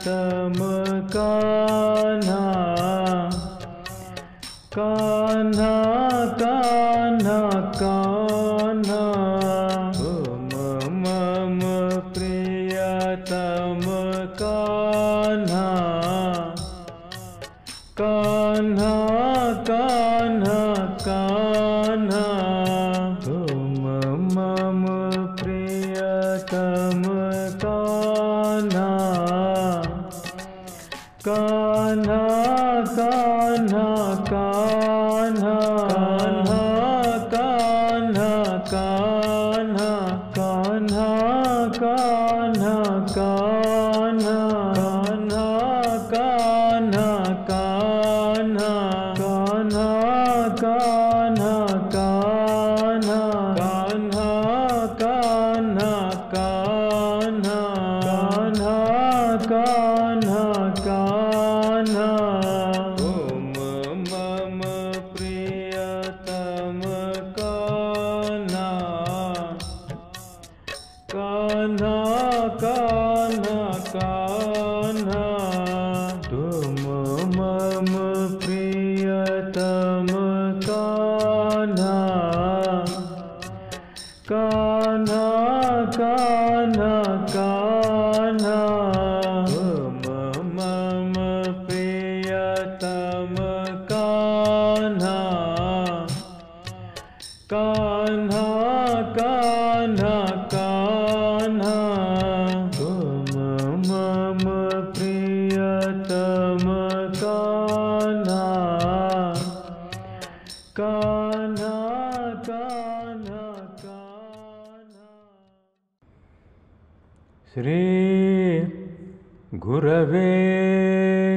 प्रियतम कान्हा कान्हा कान्हा कान्हा मम प्रियतम कान्हा कान्हा कान्हा कान्हा मम प्रियतम कान्हा कान्हा कान्हा कान्हा कान्हा कान्हा कान्हा कान्हा कान्हा कान्हा कान्हा कान्हा कान्हा कान्हा कान्हा कान्हा कान्हा कान्हा कान्हा मम प्रियतम कान्हा कान्हा कान्हा कान्हा मम प्रियतम कान्हा कान्हा कान्हा कान्हा मम प्रियतम कान्हा कान्हा कान्हा कान्हा मम प्रियतम कान्हा कान्हा कान्हा कान्हा। श्री गुरवे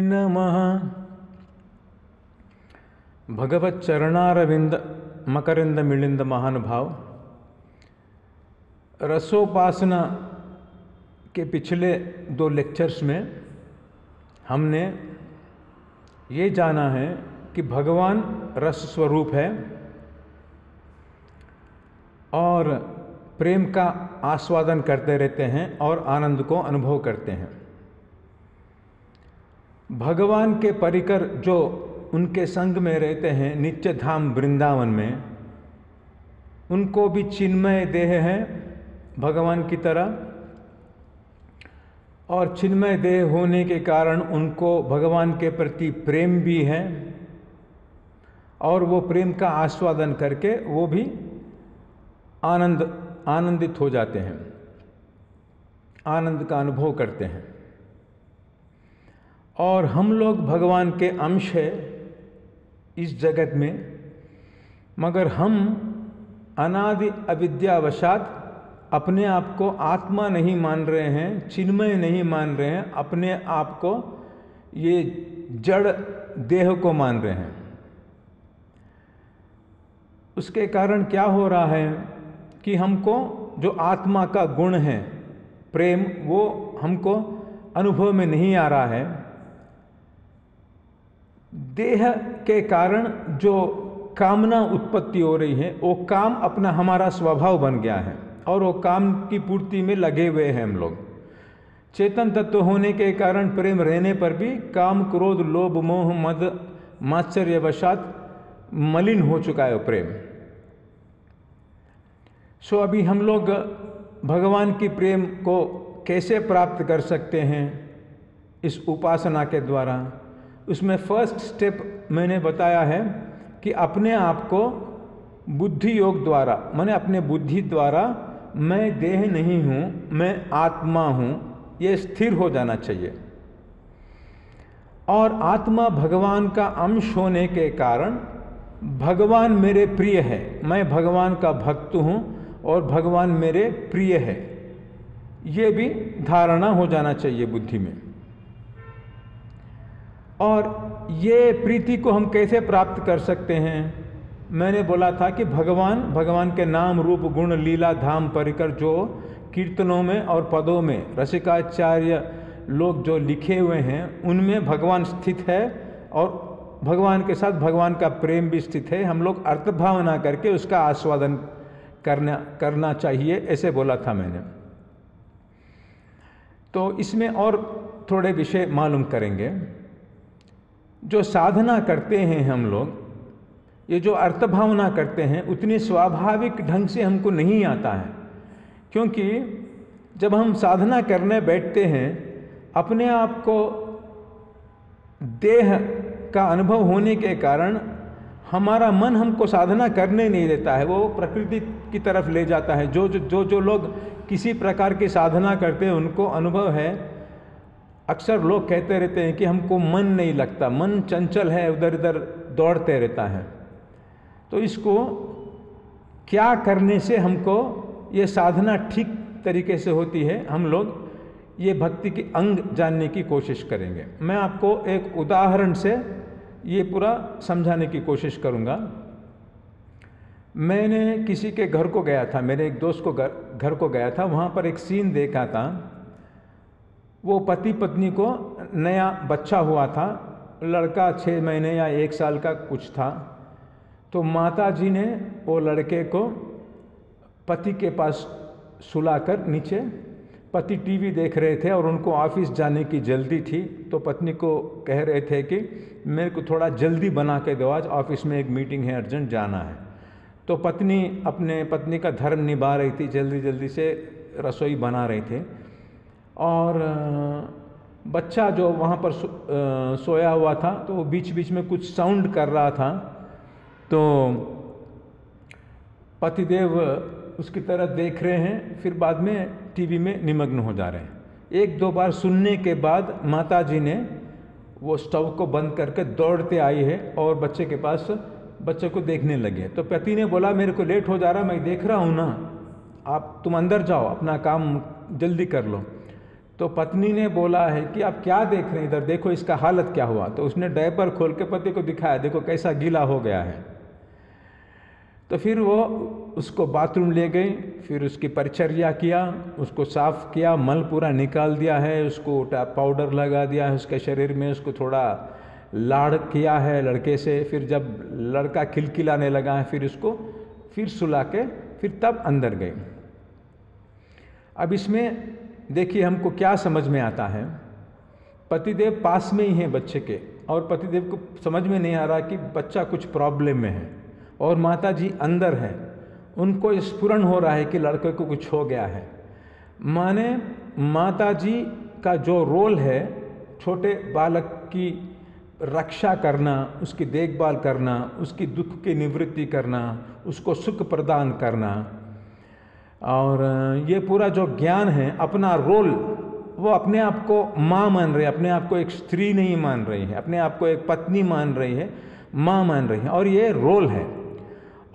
नमः। भगवत चरणारविंद मकरंद मिलिंद महानुभाव, रसोपासना के पिछले 2 लेक्चर्स में हमने ये जाना है कि भगवान रस स्वरूप है और प्रेम का आस्वादन करते रहते हैं और आनंद को अनुभव करते हैं। भगवान के परिकर जो उनके संग में रहते हैं नित्य धाम वृंदावन में, उनको भी चिन्मय देह है भगवान की तरह, और चिन्मय देह होने के कारण उनको भगवान के प्रति प्रेम भी है और वो प्रेम का आस्वादन करके वो भी आनंदित हो जाते हैं, आनंद का अनुभव करते हैं। और हम लोग भगवान के अंश है इस जगत में, मगर हम अनादि अविद्यावशात अपने आप को आत्मा नहीं मान रहे हैं, चिन्मय नहीं मान रहे हैं, अपने आप को ये जड़ देह को मान रहे हैं। उसके कारण क्या हो रहा है कि हमको जो आत्मा का गुण है प्रेम, वो हमको अनुभव में नहीं आ रहा है। देह के कारण जो कामना उत्पत्ति हो रही है, वो काम अपना हमारा स्वभाव बन गया है और वो काम की पूर्ति में लगे हुए हैं हम लोग। चेतन तत्व होने के कारण प्रेम रहने पर भी काम क्रोध लोभ मोह मद मात्सर्यवशात मलिन हो चुका है प्रेम। सो अभी हम लोग भगवान की प्रेम को कैसे प्राप्त कर सकते हैं इस उपासना के द्वारा। उसमें फर्स्ट स्टेप मैंने बताया है कि अपने आप को बुद्धि योग द्वारा, माने अपने बुद्धि द्वारा मैं देह नहीं हूँ, मैं आत्मा हूँ, ये स्थिर हो जाना चाहिए। और आत्मा भगवान का अंश होने के कारण भगवान मेरे प्रिय है, मैं भगवान का भक्त हूँ और भगवान मेरे प्रिय है, ये भी धारणा हो जाना चाहिए बुद्धि में। और ये प्रीति को हम कैसे प्राप्त कर सकते हैं? मैंने बोला था कि भगवान के नाम रूप गुण लीला धाम परिकर जो कीर्तनों में और पदों में रसिकाचार्य लोग जो लिखे हुए हैं उनमें भगवान स्थित है और भगवान के साथ भगवान का प्रेम भी स्थित है। हम लोग अर्थ भावना करके उसका आस्वादन करना चाहिए, ऐसे बोला था मैंने। तो इसमें और थोड़े विषय मालूम करेंगे। जो साधना करते हैं हम लोग, ये जो अर्थ भावना करते हैं, उतनी स्वाभाविक ढंग से हमको नहीं आता है। क्योंकि जब हम साधना करने बैठते हैं, अपने आप को देह का अनुभव होने के कारण हमारा मन हमको साधना करने नहीं देता है, वो प्रकृति की तरफ ले जाता है। जो लोग किसी प्रकार की साधना करते हैं उनको अनुभव है, अक्सर लोग कहते रहते हैं कि हमको मन नहीं लगता, मन चंचल है, उधर इधर दौड़ते रहता है। तो इसको क्या करने से हमको ये साधना ठीक तरीके से होती है, हम लोग ये भक्ति के अंग जानने की कोशिश करेंगे। मैं आपको एक उदाहरण से ये पूरा समझाने की कोशिश करूँगा। मैंने किसी के घर को गया था, मेरे एक दोस्त को घर को गया था, वहाँ पर एक सीन देखा था। वो पति पत्नी को नया बच्चा हुआ था, लड़का 6 महीने या 1 साल का कुछ था। तो माता जी ने वो लड़के को पति के पास सुलाकर नीचे, पति टीवी देख रहे थे और उनको ऑफिस जाने की जल्दी थी, तो पत्नी को कह रहे थे कि मेरे को थोड़ा जल्दी बना के दो, आज ऑफिस में एक मीटिंग है, अर्जेंट जाना है। तो पत्नी अपने पत्नी का धर्म निभा रही थी, जल्दी जल्दी से रसोई बना रहे थे। और बच्चा जो वहाँ पर सोया हुआ था, तो वो बीच बीच में कुछ साउंड कर रहा था। तो पतिदेव उसकी तरफ देख रहे हैं, फिर बाद में टीवी में निमग्न हो जा रहे हैं। 1-2 बार सुनने के बाद माता जी ने वो स्टोव को बंद करके दौड़ते आई है और बच्चे के पास बच्चे को देखने लगे। तो पति ने बोला मेरे को लेट हो जा रहा, मैं देख रहा हूँ ना, तुम अंदर जाओ, अपना काम जल्दी कर लो। तो पत्नी ने बोला है कि आप क्या देख रहे हैं, इधर देखो इसका हालत क्या हुआ। तो उसने डायपर खोल के पति को दिखाया, देखो कैसा गीला हो गया है। तो फिर वो उसको बाथरूम ले गई, फिर उसकी परिचर्या किया, उसको साफ किया, मल पूरा निकाल दिया है, उसको पाउडर लगा दिया है उसके शरीर में, उसको थोड़ा लाड़ किया है लड़के से। फिर जब लड़का खिलखिलाने लगा है, फिर उसको फिर सुला के फिर तब अंदर गई। अब इसमें देखिए हमको क्या समझ में आता है। पतिदेव पास में ही है बच्चे के, और पतिदेव को समझ में नहीं आ रहा कि बच्चा कुछ प्रॉब्लम में है, और माता जी अंदर है, उनको स्फुरण हो रहा है कि लड़के को कुछ हो गया है। माने माता जी का जो रोल है, छोटे बालक की रक्षा करना, उसकी देखभाल करना, उसकी दुख की निवृत्ति करना, उसको सुख प्रदान करना, और ये पूरा जो ज्ञान है, अपना रोल, वो अपने आप को माँ मान रही है, अपने आप को एक स्त्री नहीं मान रही है, अपने आप को एक पत्नी मान रही है, माँ मान रही है, और ये रोल है।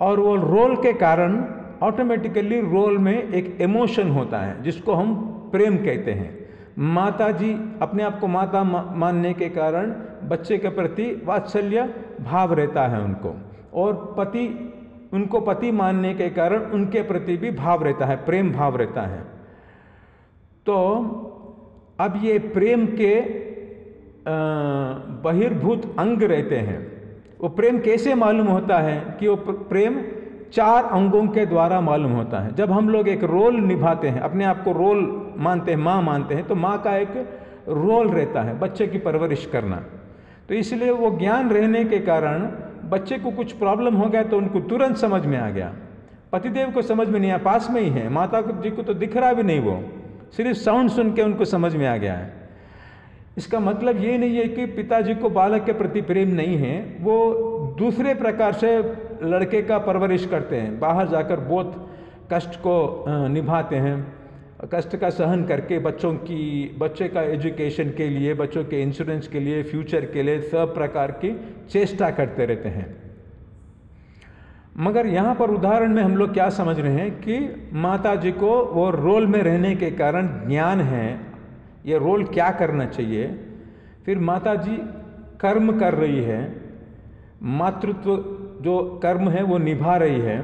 और वो रोल के कारण ऑटोमेटिकली रोल में एक इमोशन होता है जिसको हम प्रेम कहते हैं। माता जी अपने आप को माता मानने के कारण बच्चे के प्रति वात्सल्य भाव रहता है उनको, और पति उनको पति मानने के कारण उनके प्रति भी भाव रहता है, प्रेम भाव रहता है। तो अब ये प्रेम के बहिर्भूत अंग रहते हैं। वो प्रेम कैसे मालूम होता है कि वो प्रेम 4 अंगों के द्वारा मालूम होता है। जब हम लोग एक रोल निभाते हैं, अपने आप को रोल मानते हैं, माँ मानते हैं, तो माँ का एक रोल रहता है बच्चे की परवरिश करना। तो इसलिए वो ज्ञान रहने के कारण बच्चे को कुछ प्रॉब्लम हो गया तो उनको तुरंत समझ में आ गया। पतिदेव को समझ में नहीं आया, पास में ही है, माता जी को तो दिख रहा भी नहीं, वो सिर्फ साउंड सुन के उनको समझ में आ गया है। इसका मतलब ये नहीं है कि पिताजी को बालक के प्रति प्रेम नहीं है, वो दूसरे प्रकार से लड़के का परवरिश करते हैं, बाहर जाकर बहुत कष्ट को निभाते हैं, कष्ट का सहन करके बच्चे का एजुकेशन के लिए, बच्चों के इंश्योरेंस के लिए, फ्यूचर के लिए सब प्रकार की चेष्टा करते रहते हैं। मगर यहाँ पर उदाहरण में हम लोग क्या समझ रहे हैं कि माता जी को वो रोल में रहने के कारण ज्ञान है, ये रोल क्या करना चाहिए। फिर माता जी कर्म कर रही है, मातृत्व जो कर्म है वो निभा रही है।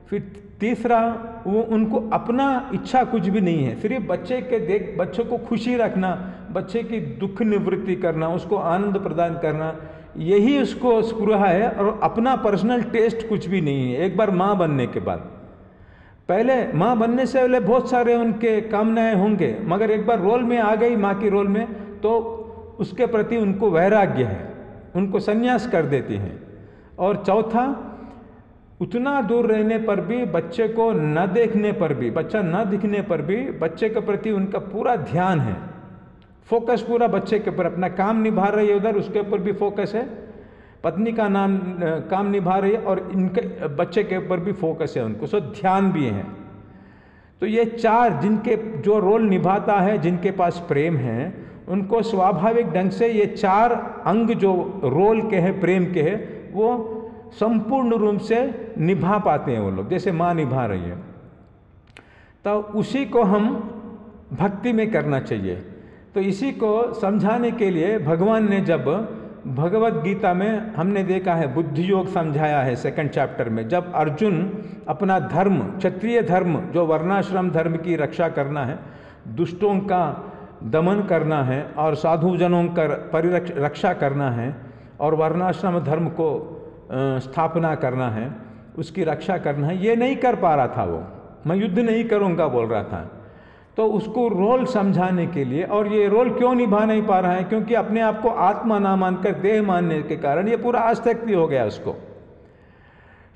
फिर तीसरा, वो उनको अपना इच्छा कुछ भी नहीं है, सिर्फ बच्चे को खुशी रखना, बच्चे की दुख निवृत्ति करना, उसको आनंद प्रदान करना, यही उसको स्पृहा है, और अपना पर्सनल टेस्ट कुछ भी नहीं है। एक बार माँ बनने के बाद, पहले माँ बनने से पहले बहुत सारे उनके कामनाएं होंगे, मगर एक बार रोल में आ गई, माँ की रोल में, तो उसके प्रति उनको वैराग्य है, उनको संन्यास कर देती हैं। और चौथा, उतना दूर रहने पर भी, बच्चे को न देखने पर भी, बच्चा न दिखने पर भी बच्चे के प्रति उनका पूरा ध्यान है, फोकस पूरा बच्चे के ऊपर, अपना काम निभा रही है उधर, उसके ऊपर भी फोकस है, पत्नी का काम निभा रही है और इनके बच्चे के ऊपर भी फोकस है, उनको सो ध्यान भी है। तो ये चार जिनके जो रोल निभाता है, जिनके पास प्रेम है, उनको स्वाभाविक ढंग से ये चार अंग जो रोल के हैं, प्रेम के हैं, वो संपूर्ण रूप से निभा पाते हैं वो लोग, जैसे माँ निभा रही है। तो उसी को हम भक्ति में करना चाहिए। तो इसी को समझाने के लिए भगवान ने जब भगवत गीता में हमने देखा है, बुद्धि योग समझाया है 2nd चैप्टर में, जब अर्जुन अपना धर्म, क्षत्रिय धर्म जो वर्णाश्रम धर्म की रक्षा करना है, दुष्टों का दमन करना है और साधुजनों का रक्षा करना है और वर्णाश्रम धर्म को स्थापना करना है, उसकी रक्षा करना है, ये नहीं कर पा रहा था वो, मैं युद्ध नहीं करूँगा बोल रहा था। तो उसको रोल समझाने के लिए, और ये रोल क्यों निभा नहीं पा रहा है, क्योंकि अपने आप को आत्मा ना मानकर देह मानने के कारण ये पूरा आसक्ति हो गया उसको।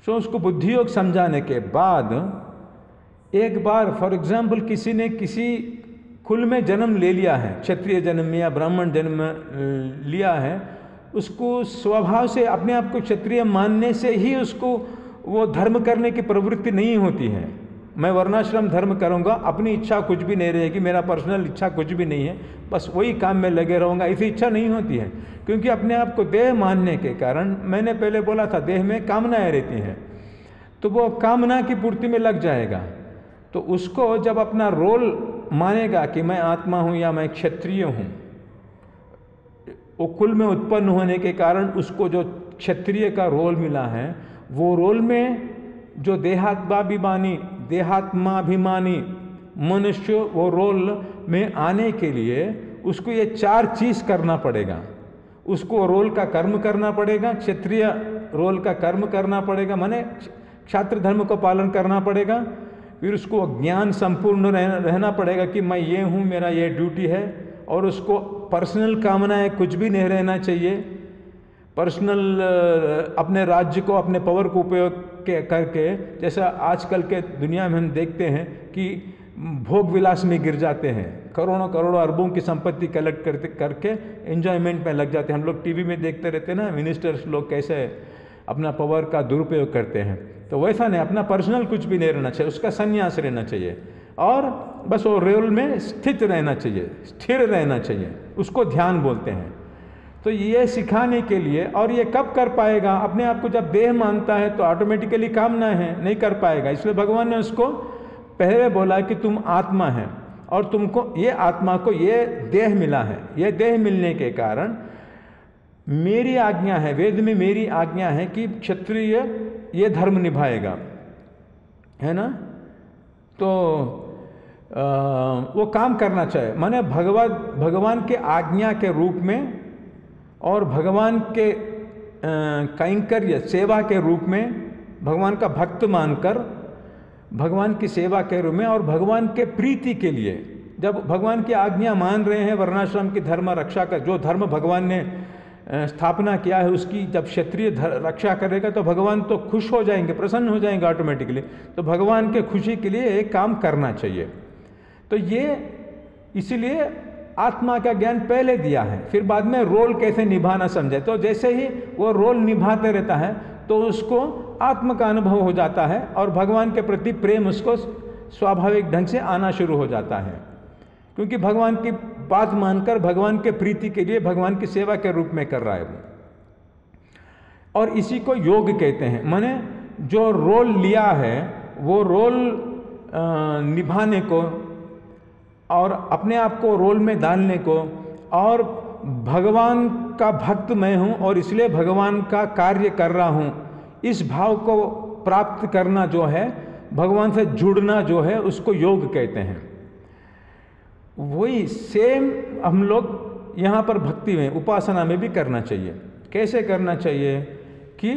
सो उसको बुद्धि योग समझाने के बाद, एक बार फॉर एग्जाम्पल किसी ने किसी कुल में जन्म ले लिया है, क्षत्रिय जन्म या ब्राह्मण जन्म लिया है, उसको स्वभाव से अपने आप को क्षत्रिय मानने से ही उसको वो धर्म करने की प्रवृत्ति नहीं होती है। मैं वर्णाश्रम धर्म करूँगा, अपनी इच्छा कुछ भी नहीं रहेगी, मेरा पर्सनल इच्छा कुछ भी नहीं है, बस वही काम में लगे रहूँगा, ऐसी इच्छा नहीं होती है। क्योंकि अपने आप को देह मानने के कारण, मैंने पहले बोला था, देह में कामनाएं रहती हैं, तो वो कामना की पूर्ति में लग जाएगा। तो उसको जब अपना रोल मानेगा कि मैं आत्मा हूँ या मैं क्षत्रिय हूँ, वो कुल में उत्पन्न होने के कारण उसको जो क्षत्रिय का रोल मिला है, वो रोल में जो देहात्माभिमानी मनुष्य वो रोल में आने के लिए उसको ये चार चीज़ करना पड़ेगा। उसको रोल का कर्म करना पड़ेगा, क्षत्रिय रोल का कर्म करना पड़ेगा, माने क्षात्र धर्म को पालन करना पड़ेगा। फिर उसको ज्ञान संपूर्ण रहना पड़ेगा कि मैं ये हूँ, मेरा ये ड्यूटी है, और उसको पर्सनल कामनाएं कुछ भी नहीं रहना चाहिए। पर्सनल अपने राज्य को, अपने पावर को उपयोग करके, जैसा आजकल के दुनिया में हम देखते हैं कि भोग विलास में गिर जाते हैं, करोड़ों करोड़ों अरबों की संपत्ति कलेक्ट करके एंजॉयमेंट में लग जाते हैं। हम लोग टीवी में देखते रहते हैं ना, मिनिस्टर्स लोग कैसे अपना पावर का दुरुपयोग करते हैं। तो वैसा नहीं, अपना पर्सनल कुछ भी नहीं रहना चाहिए, उसका संन्यास रहना चाहिए और बस वो रोल में स्थित रहना चाहिए, स्थिर रहना चाहिए, उसको ध्यान बोलते हैं। तो ये सिखाने के लिए, और ये कब कर पाएगा, अपने आप को जब देह मानता है तो ऑटोमेटिकली कामना है, नहीं कर पाएगा। इसलिए भगवान ने उसको पहले बोला कि तुम आत्मा है और तुमको ये आत्मा को ये देह मिला है। ये देह मिलने के कारण मेरी आज्ञा है, वेद में मेरी आज्ञा है कि क्षत्रिय ये धर्म निभाएगा, है ना। तो वो काम करना चाहिए, माने भगवान के आज्ञा के रूप में और भगवान के कैंकर्य सेवा के रूप में, भगवान का भक्त मानकर भगवान की सेवा के रूप में और भगवान के प्रीति के लिए, जब भगवान की आज्ञा मान रहे हैं, वर्णाश्रम की धर्म रक्षा का जो धर्म भगवान ने स्थापना किया है उसकी जब क्षत्रिय रक्षा करेगा तो भगवान तो खुश हो जाएंगे, प्रसन्न हो जाएंगे ऑटोमेटिकली। तो भगवान के खुशी के लिए एक काम करना चाहिए। तो ये इसीलिए आत्मा का ज्ञान पहले दिया है, फिर बाद में रोल कैसे निभाना समझे। तो जैसे ही वो रोल निभाते रहता है तो उसको आत्म का अनुभव हो जाता है और भगवान के प्रति प्रेम उसको स्वाभाविक ढंग से आना शुरू हो जाता है, क्योंकि भगवान की बात मानकर भगवान के प्रीति के लिए भगवान की सेवा के रूप में कर रहा है वो। और इसी को योग कहते हैं, माने जो रोल लिया है वो रोल निभाने को और अपने आप को रोल में डालने को, और भगवान का भक्त मैं हूँ और इसलिए भगवान का कार्य कर रहा हूँ, इस भाव को प्राप्त करना जो है, भगवान से जुड़ना जो है, उसको योग कहते हैं। वही सेम हम लोग यहाँ पर भक्ति में, उपासना में भी करना चाहिए। कैसे करना चाहिए कि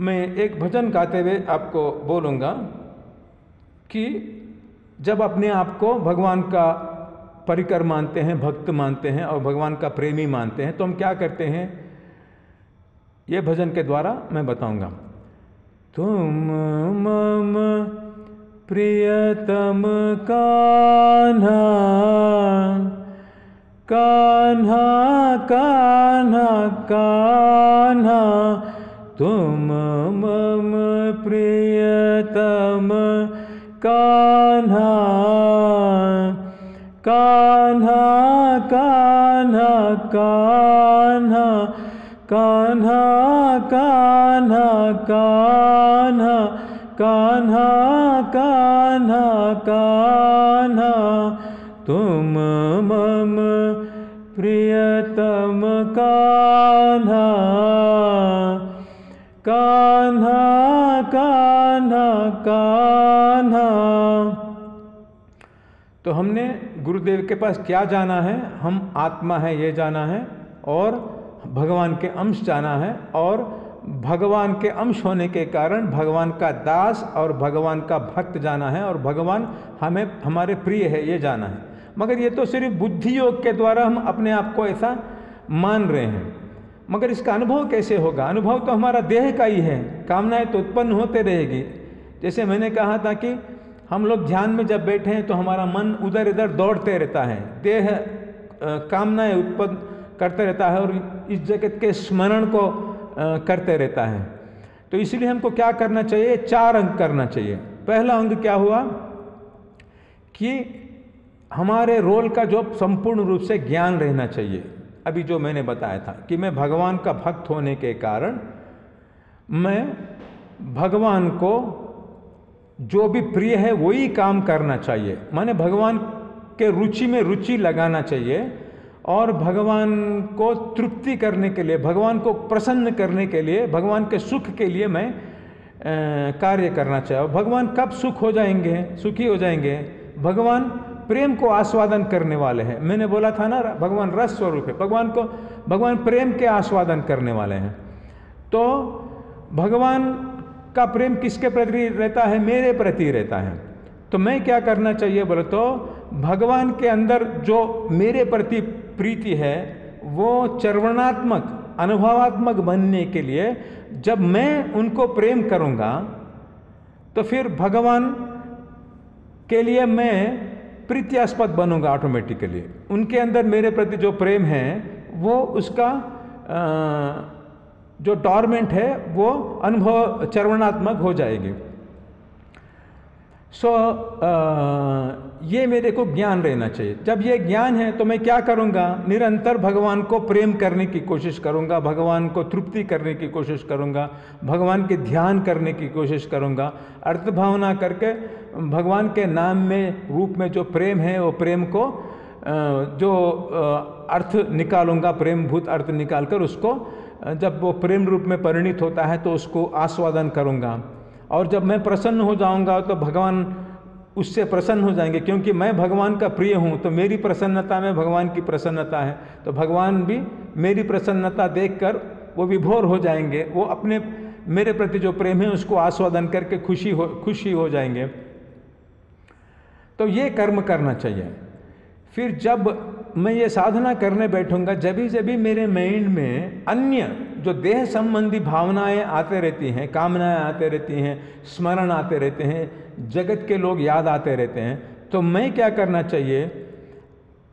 मैं एक भजन गाते हुए आपको बोलूँगा कि जब अपने आप को भगवान का परिकर मानते हैं, भक्त मानते हैं और भगवान का प्रेमी मानते हैं, तो हम क्या करते हैं, ये भजन के द्वारा मैं बताऊंगा। तुम मम प्रियतम कान्हा, कान्हा कान्हा कान्हा, तुम मम प्रियतम कान्हा, कान्हा कान्हा कान्हा, कान्हा कान्हा कान्हा, कान्हा कान्हा कान्हा, तुम मम प्रियतम कान्हा, कान्हा कान्हा कान्हा। तो हमने गुरुदेव के पास क्या जाना है, हम आत्मा है ये जाना है, और भगवान के अंश जाना है, और भगवान के अंश होने के कारण भगवान का दास और भगवान का भक्त जाना है, और भगवान हमें हमारे प्रिय है ये जाना है। मगर ये तो सिर्फ बुद्धि योग के द्वारा हम अपने आप को ऐसा मान रहे हैं, मगर इसका अनुभव कैसे होगा? अनुभव तो हमारा देह का ही है, कामनाएं तो उत्पन्न होते रहेगी। जैसे मैंने कहा था कि हम लोग ध्यान में जब बैठे हैं तो हमारा मन उधर इधर दौड़ते रहता है, देह कामनाएं उत्पन्न करते रहता है और इस जगत के स्मरण को करते रहता है। तो इसलिए हमको क्या करना चाहिए? 4 अंग करना चाहिए। पहला अंग क्या हुआ कि हमारे रोल का जो संपूर्ण रूप से ज्ञान रहना चाहिए। अभी जो मैंने बताया था कि मैं भगवान का भक्त होने के कारण मैं भगवान को जो भी प्रिय है वही काम करना चाहिए, माने भगवान के रुचि में रुचि लगाना चाहिए, और भगवान को तृप्ति करने के लिए, भगवान को प्रसन्न करने के लिए, भगवान के सुख के लिए मैं कार्य करना चाहिए। भगवान कब सुख हो जाएंगे, सुखी हो जाएंगे? भगवान प्रेम को आस्वादन करने वाले हैं। मैंने बोला था ना, भगवान रस स्वरूप है, भगवान प्रेम के आस्वादन करने वाले हैं। तो भगवान का प्रेम किसके प्रति रहता है? मेरे प्रति रहता है। तो मैं क्या करना चाहिए बोले तो, भगवान के अंदर जो मेरे प्रति प्रीति है वो चरवणात्मक अनुभवात्मक बनने के लिए जब मैं उनको प्रेम करूँगा तो फिर भगवान के लिए मैं प्रीत्यास्पद बनूंगा ऑटोमेटिकली। उनके अंदर मेरे प्रति जो प्रेम है वो उसका जो डॉर्मेंट है वो अनुभव चरवणात्मक हो जाएगी। ये मेरे को ज्ञान रहना चाहिए। जब ये ज्ञान है तो मैं क्या करूँगा? निरंतर भगवान को प्रेम करने की कोशिश करूँगा, भगवान को तृप्ति करने की कोशिश करूँगा, भगवान के ध्यान करने की कोशिश करूँगा, अर्थ भावना करके भगवान के नाम में रूप में जो प्रेम है वो प्रेम को जो अर्थ निकालूंगा, प्रेमभूत अर्थ निकाल कर उसको जब वो प्रेम रूप में परिणित होता है तो उसको आस्वादन करूँगा। और जब मैं प्रसन्न हो जाऊंगा तो भगवान उससे प्रसन्न हो जाएंगे, क्योंकि मैं भगवान का प्रिय हूँ तो मेरी प्रसन्नता में भगवान की प्रसन्नता है, तो भगवान भी मेरी प्रसन्नता देखकर वो विभोर हो जाएंगे, वो अपने मेरे प्रति जो प्रेम है उसको आस्वादन करके खुशी हो जाएंगे। तो ये कर्म करना चाहिए। फिर जब मैं ये साधना करने बैठूंगा, जब भी मेरे माइंड में अन्य जो देह संबंधी भावनाएं आते रहती हैं, कामनाएं आते रहती हैं, स्मरण आते रहते हैं, जगत के लोग याद आते रहते हैं, तो मैं क्या करना चाहिए?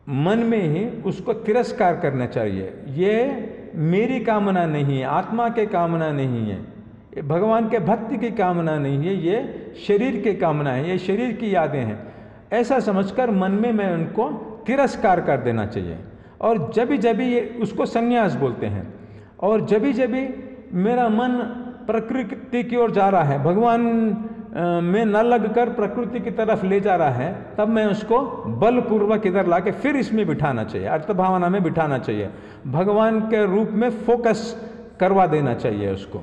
मन में ही उसको तिरस्कार करना चाहिए। ये मेरी कामना नहीं है, आत्मा के कामना नहीं है, ये भगवान के भक्ति की कामना नहीं है, ये शरीर की कामना है, ये शरीर की यादें हैं। ऐसा समझकर मन में मैं उनको तिरस्कार कर देना चाहिए। और जब ये उसको संन्यास बोलते हैं। और जब मेरा मन प्रकृति की ओर जा रहा है, भगवान में न लगकर प्रकृति की तरफ ले जा रहा है, तब मैं उसको बलपूर्वक इधर लाके फिर इसमें बिठाना चाहिए, अर्थ भावना में बिठाना चाहिए, भगवान के रूप में फोकस करवा देना चाहिए उसको।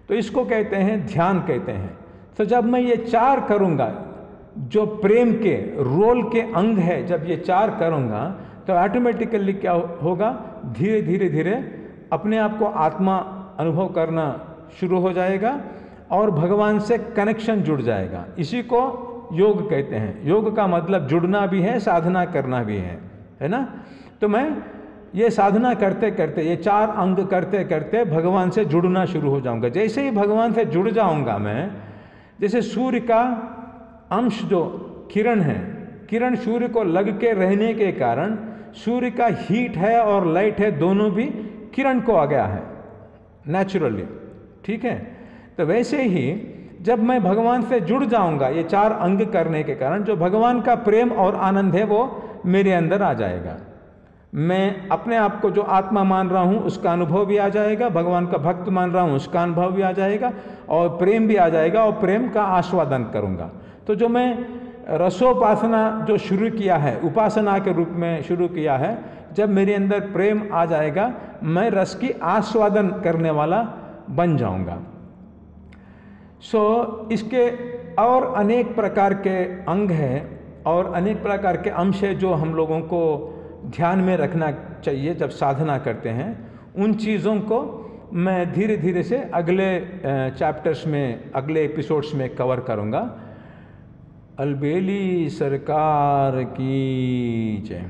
तो इसको कहते हैं ध्यान कहते हैं। तो जब मैं ये 4 करूँगा, जो प्रेम के रोल के अंग है, जब ये 4 करूँगा तो ऑटोमेटिकली क्या होगा? धीरे धीरे अपने आप को आत्मा अनुभव करना शुरू हो जाएगा और भगवान से कनेक्शन जुड़ जाएगा। इसी को योग कहते हैं। योग का मतलब जुड़ना भी है, साधना करना भी है ना। तो मैं ये साधना करते करते, ये 4 अंग करते करते भगवान से जुड़ना शुरू हो जाऊंगा। जैसे ही भगवान से जुड़ जाऊंगा मैं, जैसे सूर्य का अंश जो किरण है, किरण सूर्य को लग के रहने के कारण सूर्य का हीट है और लाइट है, दोनों भी किरण को आ गया है नेचुरली, ठीक है। तो वैसे ही जब मैं भगवान से जुड़ जाऊंगा ये 4 अंग करने के कारण, जो भगवान का प्रेम और आनंद है वो मेरे अंदर आ जाएगा। मैं अपने आप को जो आत्मा मान रहा हूँ उसका अनुभव भी आ जाएगा, भगवान का भक्त मान रहा हूँ उसका अनुभव भी आ जाएगा, और प्रेम भी आ जाएगा, और प्रेम का आस्वादन करूँगा। तो जो मैं रसोपासना जो शुरू किया है, उपासना के रूप में शुरू किया है, जब मेरे अंदर प्रेम आ जाएगा मैं रस की आस्वादन करने वाला बन जाऊँगा। इसके और अनेक प्रकार के अंग हैं और अनेक प्रकार के अंश है जो हम लोगों को ध्यान में रखना चाहिए जब साधना करते हैं। उन चीज़ों को मैं धीरे धीरे से अगले चैप्टर्स में, अगले एपिसोड्स में कवर करूँगा। अलबेली सरकार की जय।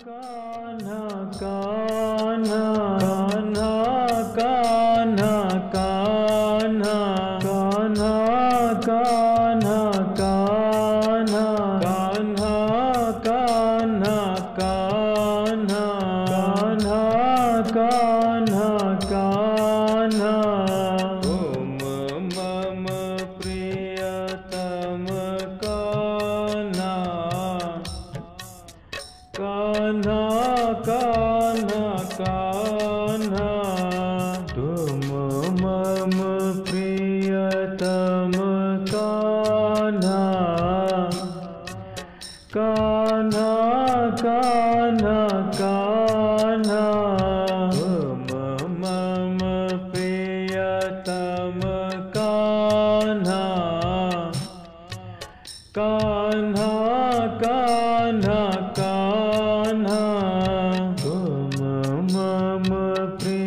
कान्हा कान्हा कान्हा कान्हा कान्हा कान्हा कान्हा कान्हा कान्हा कान्हा कान्हा कान्हा कान्हा ओम मम प्रियतम कान्हा कान्हा कान्हा कान्हा तुम मम प्रियतम कान्हा कान्हा कान्हा कान्हा तुम मम प्रियतम कान्हा कान्हा कान्हा कान्हा तुम मम प्रिय